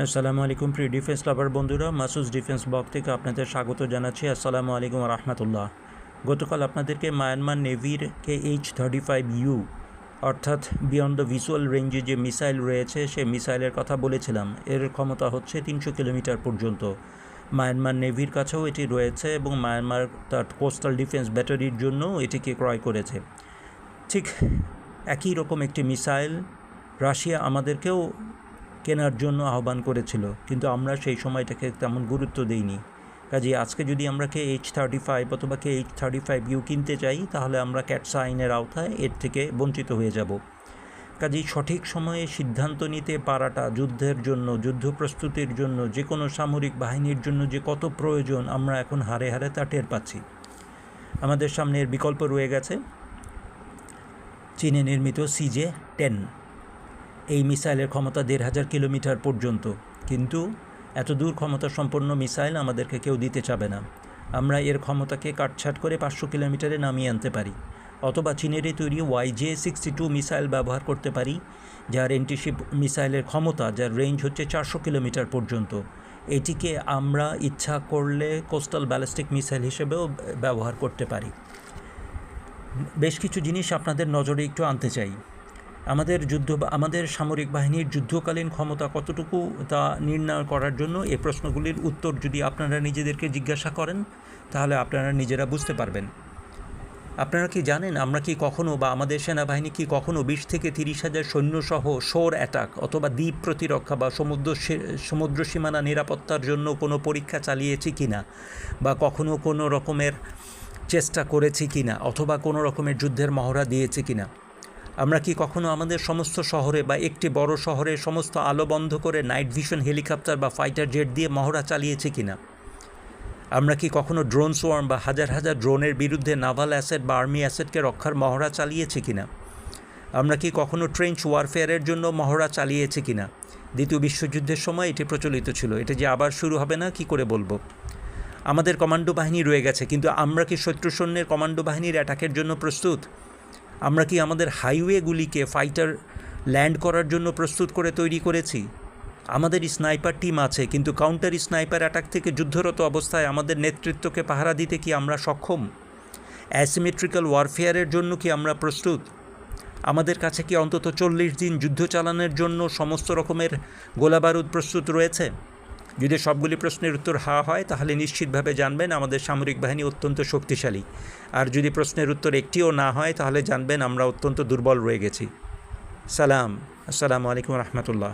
আসসালামু আলাইকুম প্রিয় ডিফেন্স লাভার বন্ধুরা, মাসুস ডিফেন্স ব্লগ থেকে আপনাদের স্বাগত জানাচ্ছি। আসসালামু আলাইকুম রহমতুল্লাহ। গতকাল আপনাদেরকে মায়ানমার নেভির KH-35U অর্থাৎ বিয়ন্ড দ্য ভিজুয়াল রেঞ্জে যে মিসাইল রয়েছে সে মিসাইলের কথা বলেছিলাম। এর ক্ষমতা হচ্ছে 300 কিলোমিটার পর্যন্ত। মায়ানমার নেভির কাছেও এটি রয়েছে এবং মায়ানমার তার কোস্টাল ডিফেন্স ব্যাটারির জন্য এটিকে ক্রয় করেছে। ঠিক একই রকম একটি মিসাইল রাশিয়া আমাদেরকেও কেনার জন্য আহ্বান করেছিল, কিন্তু আমরা সেই সময়টাকে তেমন গুরুত্ব দিইনি। কাজেই আজকে যদি আমরা KH-35 অথবা KH-35U কিনতে চাই তাহলে আমরা ক্যাটসা আইনের আওতায় এর থেকে বঞ্চিত হয়ে যাব। কাজেই সঠিক সময়ে সিদ্ধান্ত নিতে পারাটা যুদ্ধের জন্য, যুদ্ধ প্রস্তুতির জন্য, যে কোনো সামরিক বাহিনীর জন্য যে কত প্রয়োজন আমরা এখন হারে হারে তা টের পাচ্ছি। আমাদের সামনে এর বিকল্প রয়ে গেছে চীনে নির্মিত CJ-10। এই মিসাইলের ক্ষমতা 1500 কিলোমিটার পর্যন্ত, কিন্তু এত দূর ক্ষমতা সম্পন্ন মিসাইল আমাদেরকে কেউ দিতে চাবে না। আমরা এর ক্ষমতাকে কাটছাট করে 500 কিলোমিটারে নামিয়ে আনতে পারি, অথবা চীনেরই তৈরি YJ-62 মিসাইল ব্যবহার করতে পারি, যার অ্যান্টিশিপ মিসাইলের ক্ষমতা, যার রেঞ্জ হচ্ছে 400 কিলোমিটার পর্যন্ত। এটিকে আমরা ইচ্ছা করলে কোস্টাল ব্যালিস্টিক মিসাইল হিসেবেও ব্যবহার করতে পারি। বেশ কিছু জিনিস আপনাদের নজরে একটু আনতে চাই। আমাদের সামরিক বাহিনীর যুদ্ধকালীন ক্ষমতা কতটুকু তা নির্ণয় করার জন্য এই প্রশ্নগুলির উত্তর যদি আপনারা নিজেদেরকে জিজ্ঞাসা করেন তাহলে আপনারা নিজেরা বুঝতে পারবেন। আপনারা কি জানেন আমরা কি কখনও, বা আমাদের সেনাবাহিনী কি কখনও 20 থেকে 30 হাজার সৈন্যসহ শোর অ্যাটাক অথবা দ্বীপ প্রতিরক্ষা বা সমুদ্র সীমানা নিরাপত্তার জন্য কোনো পরীক্ষা চালিয়েছি কিনা, বা কখনও কোনো রকমের চেষ্টা করেছি কিনা, অথবা কোনো রকমের যুদ্ধের মহড়া দিয়েছি কিনা? আমরা কি কখনো আমাদের সমস্ত শহরে বা একটি বড় শহরে সমস্ত আলো বন্ধ করে নাইট ভিশন হেলিকপ্টার বা ফাইটার জেট দিয়ে মহড়া চালিয়েছি কিনা? আমরা কি কখনো ড্রোন সোয়ার্ম বা হাজার হাজার ড্রোনের বিরুদ্ধে নাভাল অ্যাসেট বা আর্মি অ্যাসেটকে রক্ষার মহড়া চালিয়েছি কিনা? আমরা কি কখনো ট্রেঞ্চ ওয়ারফেয়ারের জন্য মহড়া চালিয়েছি কিনা? দ্বিতীয় বিশ্বযুদ্ধের সময় এটি প্রচলিত ছিল, এটা যে আবার শুরু হবে না কি করে বলবো? আমাদের কমান্ডো বাহিনী রয়ে গেছে, কিন্তু আমরা কি শত্রু সৈন্যের কমান্ডো বাহিনীর অ্যাটাকের জন্য প্রস্তুত? আমরা কি আমাদের হাইওয়েগুলিকে ফাইটার ল্যান্ড করার জন্য প্রস্তুত করে তৈরি করেছি? আমাদের স্নাইপার টিম আছে, কিন্তু কাউন্টার স্নাইপার অ্যাটাক থেকে যুদ্ধরত অবস্থায় আমাদের নেতৃত্বকে পাহারা দিতে কি আমরা সক্ষম? অ্যাসিমেট্রিক্যাল ওয়ারফেয়ারের জন্য কি আমরা প্রস্তুত? আমাদের কাছে কি অন্তত 40 দিন যুদ্ধ চালানোর জন্য সমস্ত রকমের গোলাবারুদ প্রস্তুত রয়েছে? যদি সবগুলি প্রশ্নের উত্তর হ্যাঁ হয় তাহলে নিশ্চিতভাবে জানবেন আমাদের সামরিক বাহিনী অত্যন্ত শক্তিশালী। আর যদি প্রশ্নের উত্তর একটিও না হয় তাহলে জানবেন আমরা অত্যন্ত দুর্বল রয়ে গেছি। আসসালামু আলাইকুম রহমতুল্লাহ।